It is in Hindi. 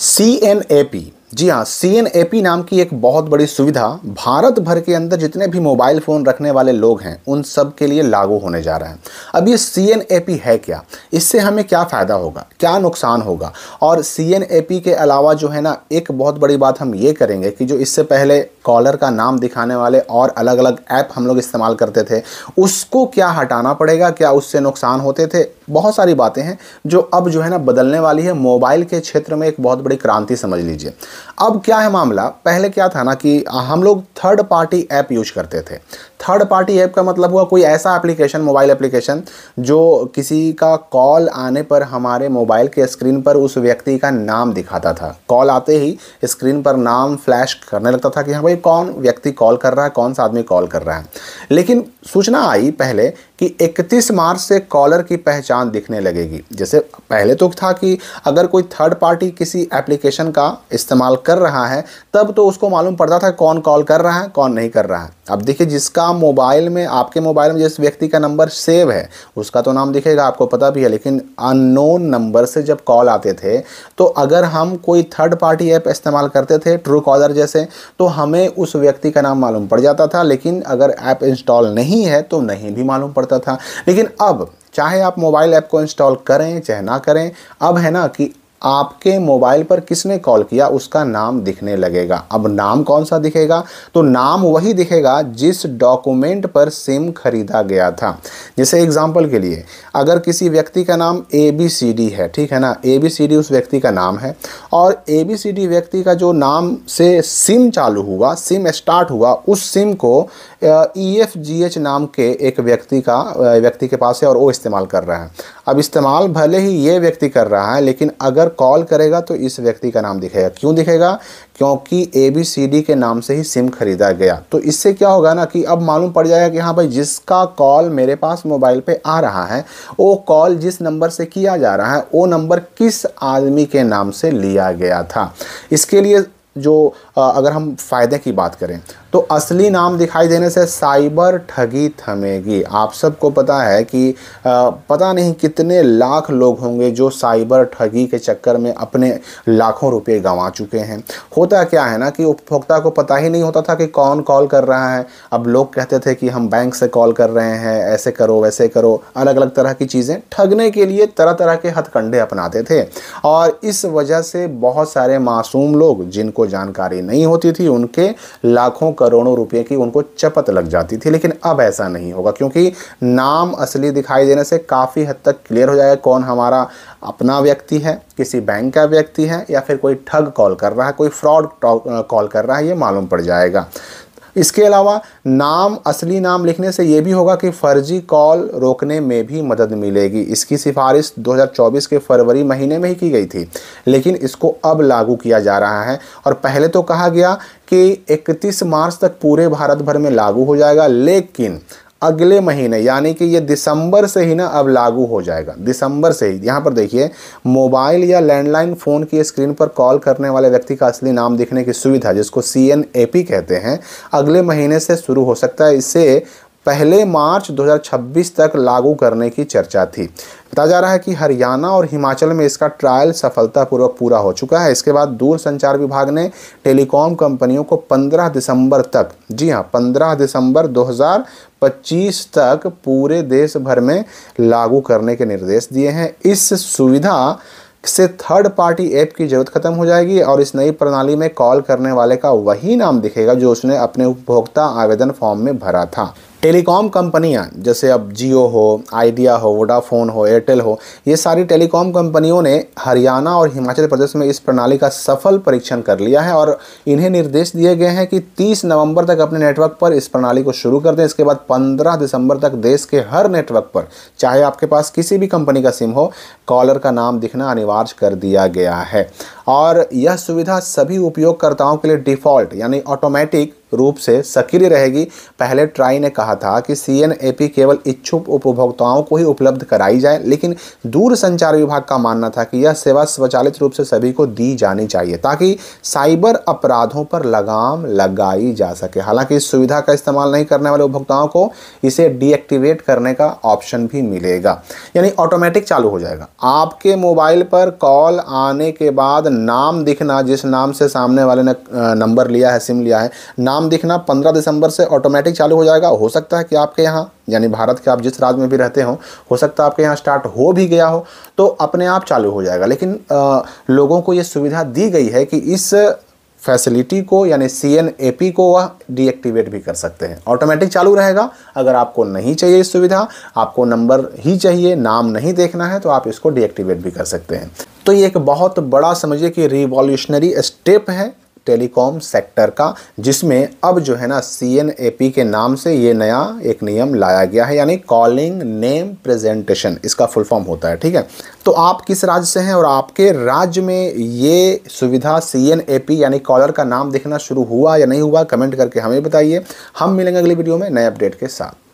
CNAP, जी हाँ, CNAP नाम की एक बहुत बड़ी सुविधा भारत भर के अंदर जितने भी मोबाइल फ़ोन रखने वाले लोग हैं उन सब के लिए लागू होने जा रहा है। अब ये CNAP है क्या, इससे हमें क्या फ़ायदा होगा, क्या नुकसान होगा, और CNAP के अलावा जो है ना, एक बहुत बड़ी बात हम ये करेंगे कि जो इससे पहले कॉलर का नाम दिखाने वाले और अलग अलग ऐप हम लोग इस्तेमाल करते थे उसको क्या हटाना पड़ेगा, क्या उससे नुकसान होते थे। बहुत सारी बातें हैं जो अब जो है ना बदलने वाली है। मोबाइल के क्षेत्र में एक बहुत बड़ी क्रांति समझ लीजिए। अब क्या है मामला, पहले क्या था ना कि हम लोग थर्ड पार्टी ऐप यूज करते थे। थर्ड पार्टी ऐप का मतलब हुआ कोई ऐसा एप्लीकेशन, मोबाइल एप्लीकेशन, जो किसी का कॉल आने पर हमारे मोबाइल के स्क्रीन पर उस व्यक्ति का नाम दिखाता था। कॉल आते ही स्क्रीन पर नाम फ्लैश करने लगता था कि हाँ भाई कौन व्यक्ति कॉल कर रहा है, कौन सा आदमी कॉल कर रहा है। लेकिन सूचना आई पहले कि 31 मार्च से कॉलर की पहचान दिखने लगेगी। जैसे पहले तो था कि अगर कोई थर्ड पार्टी किसी एप्लीकेशन का इस्तेमाल कर रहा है तब तो उसको मालूम पड़ता था कौन कॉल कर रहा है, कौन नहीं कर रहा है। अब देखिए, जिसका मोबाइल में, आपके मोबाइल में जिस व्यक्ति का नंबर सेव है उसका तो नाम दिखेगा, आपको पता भी है। लेकिन अननोन नंबर से जब कॉल आते थे तो अगर हम कोई थर्ड पार्टी ऐप इस्तेमाल करते थे, ट्रू कॉलर जैसे, तो हमें उस व्यक्ति का नाम मालूम पड़ जाता था। लेकिन अगर ऐप इंस्टॉल नहीं है तो नहीं भी मालूम पड़ता था। लेकिन अब चाहे आप मोबाइल ऐप को इंस्टॉल करें चाहे ना करें, अब है ना कि आपके मोबाइल पर किसने कॉल किया उसका नाम दिखने लगेगा। अब नाम कौन सा दिखेगा, तो नाम वही दिखेगा जिस डॉक्यूमेंट पर सिम खरीदा गया था। जैसे एग्जांपल के लिए, अगर किसी व्यक्ति का नाम ABCD है, ठीक है ना, ABCD उस व्यक्ति का नाम है, और ABCD व्यक्ति का जो नाम से सिम चालू हुआ, सिम स्टार्ट हुआ, उस सिम को EFGH नाम के एक व्यक्ति के पास है और वो इस्तेमाल कर रहा है। अब इस्तेमाल भले ही ये व्यक्ति कर रहा है, लेकिन अगर कॉल करेगा तो इस व्यक्ति का नाम दिखेगा। क्यों दिखेगा? क्योंकि ABCD के नाम से ही सिम खरीदा गया। तो इससे क्या होगा ना कि अब मालूम पड़ जाएगा कि हाँ भाई, जिसका कॉल मेरे पास मोबाइल पे आ रहा है, वो कॉल जिस नंबर से किया जा रहा है वो नंबर किस आदमी के नाम से लिया गया था। इसके लिए जो अगर हम फ़ायदे की बात करें तो असली नाम दिखाई देने से साइबर ठगी थमेगी। आप सबको पता है कि पता नहीं कितने लाख लोग होंगे जो साइबर ठगी के चक्कर में अपने लाखों रुपए गंवा चुके हैं। होता क्या है ना कि उपभोक्ता को पता ही नहीं होता था कि कौन कॉल कर रहा है। अब लोग कहते थे कि हम बैंक से कॉल कर रहे हैं, ऐसे करो वैसे करो, अलग अलग तरह की चीज़ें ठगने के लिए तरह तरह के हथकंडे अपनाते थे। और इस वजह से बहुत सारे मासूम लोग जिनको जानकारी नहीं होती थी उनके लाखों करोड़ों रुपए की उनको चपत लग जाती थी। लेकिन अब ऐसा नहीं होगा, क्योंकि नाम असली दिखाई देने से काफ़ी हद तक क्लियर हो जाएगा कौन हमारा अपना व्यक्ति है, किसी बैंक का व्यक्ति है, या फिर कोई ठग कॉल कर रहा है, कोई फ्रॉड कॉल कर रहा है, ये मालूम पड़ जाएगा। इसके अलावा नाम, असली नाम लिखने से ये भी होगा कि फर्जी कॉल रोकने में भी मदद मिलेगी। इसकी सिफारिश 2024 के फरवरी महीने में ही की गई थी, लेकिन इसको अब लागू किया जा रहा है। और पहले तो कहा गया कि 31 मार्च तक पूरे भारत भर में लागू हो जाएगा, लेकिन अगले महीने यानी कि ये दिसंबर से ही ना अब लागू हो जाएगा। दिसंबर से ही, यहाँ पर देखिए, मोबाइल या लैंडलाइन फ़ोन की स्क्रीन पर कॉल करने वाले व्यक्ति का असली नाम दिखने की सुविधा, जिसको CNAP कहते हैं, अगले महीने से शुरू हो सकता है। इससे पहले मार्च 2026 तक लागू करने की चर्चा थी। बताया जा रहा है कि हरियाणा और हिमाचल में इसका ट्रायल सफलतापूर्वक पूरा हो चुका है। इसके बाद दूरसंचार विभाग ने टेलीकॉम कंपनियों को 15 दिसंबर तक, जी हाँ 15 दिसंबर 2025 तक पूरे देश भर में लागू करने के निर्देश दिए हैं। इस सुविधा से थर्ड पार्टी ऐप की ज़रूरत खत्म हो जाएगी और इस नई प्रणाली में कॉल करने वाले का वही नाम दिखेगा जो उसने अपने उपभोक्ता आवेदन फॉर्म में भरा था। टेलीकॉम कंपनियां जैसे अब जियो हो, आइडिया हो, वोडाफोन हो, एयरटेल हो, ये सारी टेलीकॉम कंपनियों ने हरियाणा और हिमाचल प्रदेश में इस प्रणाली का सफल परीक्षण कर लिया है और इन्हें निर्देश दिए गए हैं कि 30 नवंबर तक अपने नेटवर्क पर इस प्रणाली को शुरू कर दें। इसके बाद 15 दिसंबर तक देश के हर नेटवर्क पर, चाहे आपके पास किसी भी कंपनी का सिम हो, कॉलर का नाम दिखना अनिवार्य कर दिया गया है। और यह सुविधा सभी उपयोगकर्ताओं के लिए डिफ़ॉल्ट यानी ऑटोमेटिक रूप से सक्रिय रहेगी। पहले ट्राई ने कहा था कि CNAP केवल इच्छुक उपभोक्ताओं को ही उपलब्ध कराई जाए, लेकिन दूरसंचार विभाग का मानना था कि यह सेवा स्वचालित रूप से सभी को दी जानी चाहिए ताकि साइबर अपराधों पर लगाम लगाई जा सके। हालांकि इस सुविधा का इस्तेमाल नहीं करने वाले उपभोक्ताओं को इसे डीएक्टिवेट करने का ऑप्शन भी मिलेगा, यानी ऑटोमेटिक चालू हो जाएगा। आपके मोबाइल पर कॉल आने के बाद नाम दिखना, जिस नाम से सामने वाले ने नंबर लिया है, सिम लिया है, नाम दिखना 15 दिसंबर से ऑटोमेटिक चालू हो जाएगा। हो सकता है कि आपके यहाँ, यानी भारत के आप जिस राज्य में भी रहते हो सकता है आपके यहाँ स्टार्ट हो भी गया हो, तो अपने आप चालू हो जाएगा। लेकिन लोगों को ये सुविधा दी गई है कि इस फैसिलिटी को, यानी CNAP को वह डीएक्टिवेट भी कर सकते हैं। ऑटोमेटिक चालू रहेगा। अगर आपको नहीं चाहिए इस सुविधा, आपको नंबर ही चाहिए, नाम नहीं देखना है, तो आप इसको डीएक्टिवेट भी कर सकते हैं। तो ये एक बहुत बड़ा, समझिए कि रिवॉल्यूशनरी स्टेप है टेलीकॉम सेक्टर का, जिसमें अब जो है ना CNAP के नाम से ये नया एक नियम लाया गया है, यानी कॉलिंग नेम प्रेजेंटेशन, इसका फुल फॉर्म होता है। ठीक है, तो आप किस राज्य से हैं और आपके राज्य में ये सुविधा CNAP यानी कॉलर का नाम दिखना शुरू हुआ या नहीं हुआ, कमेंट करके हमें बताइए। हम मिलेंगे अगली वीडियो में नए अपडेट के साथ।